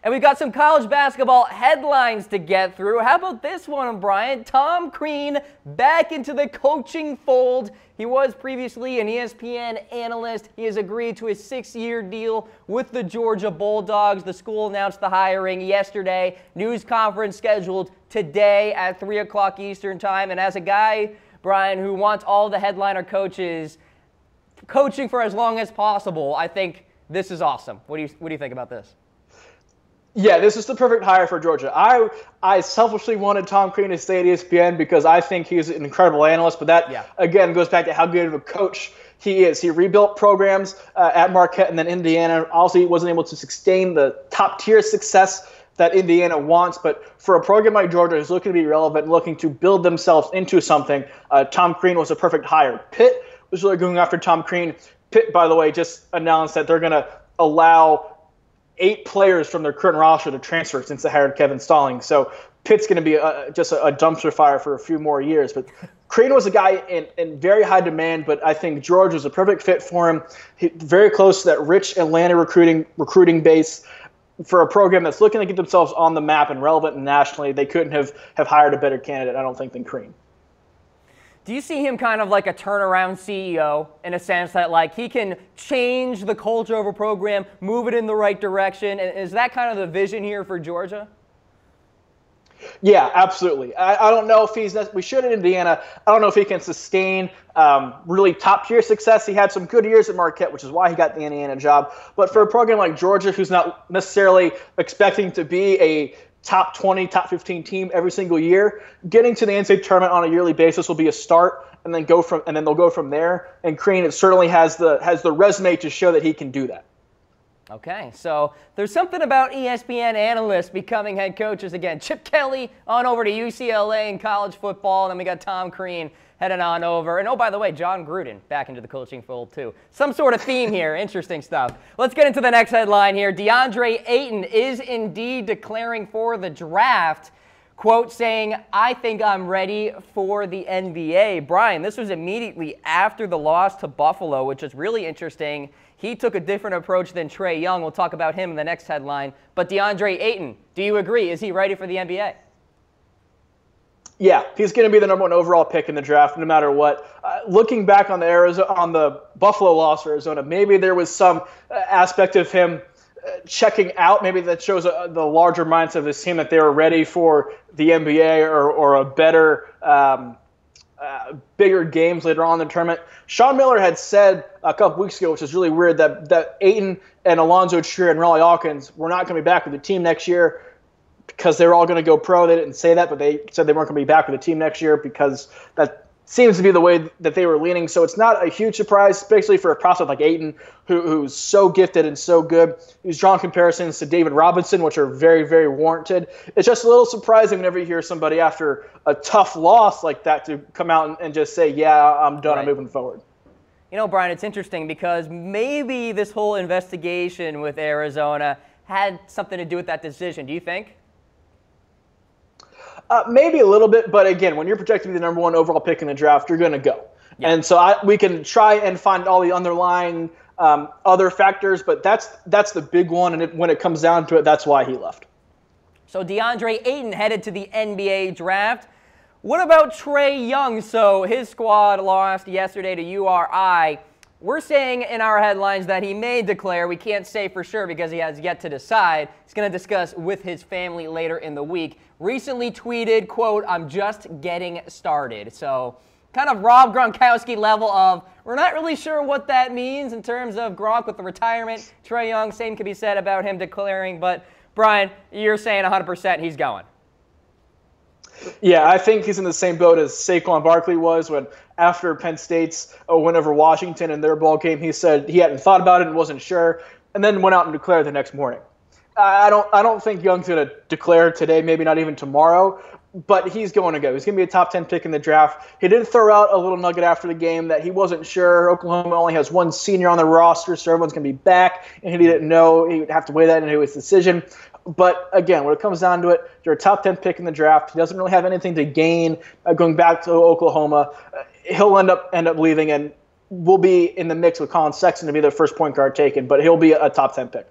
And we got some college basketball headlines to get through. How about this one, Brian? Tom Crean back into the coaching fold. He was previously an ESPN analyst. He has agreed to a 6-year deal with the Georgia Bulldogs. The school announced the hiring yesterday. News conference scheduled today at 3 o'clock Eastern time. And as a guy, Brian, who wants all the headliner coaches coaching for as long as possible, I think this is awesome. What do you think about this? Yeah, this is the perfect hire for Georgia. I selfishly wanted Tom Crean to stay at ESPN because I think he's an incredible analyst, but that, again, goes back to how good of a coach he is. He rebuilt programs at Marquette and then Indiana. Also, he wasn't able to sustain the top-tier success that Indiana wants, but for a program like Georgia who's looking to be relevant and looking to build themselves into something, Tom Crean was a perfect hire. Pitt was really going after Tom Crean. Pitt, by the way, just announced that they're going to allow 8 players from their current roster to transfer since they hired Kevin Stallings. So Pitt's going to be just a dumpster fire for a few more years. But Crean was a guy in very high demand, but I think Georgia was a perfect fit for him. Very close to that rich Atlanta recruiting base. For a program that's looking to get themselves on the map and relevant nationally, they couldn't have hired a better candidate, I don't think, than Crean. Do you see him kind of like a turnaround CEO in a sense that like he can change the culture of a program, move it in the right direction? And is that kind of the vision here for Georgia? Yeah, absolutely. I don't know if we should in Indiana. I don't know if he can sustain really top-tier success. He had some good years at Marquette, which is why he got the Indiana job. But for a program like Georgia, who's not necessarily expecting to be a top 20, top 15 team every single year, getting to the NCAA tournament on a yearly basis will be a start, and then they'll go from there. And Crean certainly has the resume to show that he can do that. Okay, so there's something about ESPN analysts becoming head coaches again. Chip Kelly on over to UCLA in college football, and then we got Tom Crean heading on over. And oh, by the way, John Gruden back into the coaching fold too. Some sort of theme here. Interesting stuff. Let's get into the next headline here. Deandre Ayton is indeed declaring for the draft. Quote saying, "I think I'm ready for the NBA." Brian, this was immediately after the loss to Buffalo, which is really interesting. He took a different approach than Trae Young. We'll talk about him in the next headline. But Deandre Ayton, do you agree? Is he ready for the NBA? Yeah, he's going to be the #1 overall pick in the draft, no matter what. Looking back on the Buffalo loss for Arizona, maybe there was some aspect of him checking out. Maybe that shows the larger mindset of this team that they were ready for the NBA or a better, bigger games later on in the tournament. Sean Miller had said a couple weeks ago, which is really weird, that Ayton and Alonzo Trier and Riley Hawkins were not going to be back with the team next year because they were all going to go pro. They didn't say that, but they said they weren't going to be back with the team next year because that seems to be the way that they were leaning. So it's not a huge surprise, especially for a prospect like Ayton, who's so gifted and so good. He's drawn comparisons to David Robinson, which are very, very warranted. It's just a little surprising whenever you hear somebody after a tough loss like that to come out and just say, yeah, I'm done, I'm moving forward. You know, Brian, it's interesting because maybe this whole investigation with Arizona had something to do with that decision. Do you think? Maybe a little bit, but again, when you're projected to be the #1 overall pick in the draft, you're going to go. Yeah. And so we can try and find all the underlying other factors, but that's the big one, and when it comes down to it, that's why he left. So DeAndre Ayton headed to the NBA draft. What about Trae Young? So his squad lost yesterday to URI. We're saying in our headlines that he may declare. We can't say for sure because he has yet to decide. He's going to discuss with his family later in the week. Recently tweeted, quote, "I'm just getting started." So kind of Rob Gronkowski level of we're not really sure what that means in terms of Gronk with the retirement. Trae Young, same could be said about him declaring. But, Brian, you're saying 100% he's going. Yeah, I think he's in the same boat as Saquon Barkley was when after Penn State's win over Washington in their ball game, he said he hadn't thought about it and wasn't sure, and then went out and declared the next morning. I don't think Young's going to declare today, maybe not even tomorrow, but he's going to go. He's going to be a top 10 pick in the draft. He did throw out a little nugget after the game that he wasn't sure. Oklahoma only has one senior on the roster, so everyone's going to be back, and he didn't know. He would have to weigh that into his decision. But again, when it comes down to it, you're a top 10 pick in the draft. He doesn't really have anything to gain going back to Oklahoma. He'll end up leaving, and will be in the mix with Colin Sexton to be the first point guard taken, but he'll be a top 10 pick.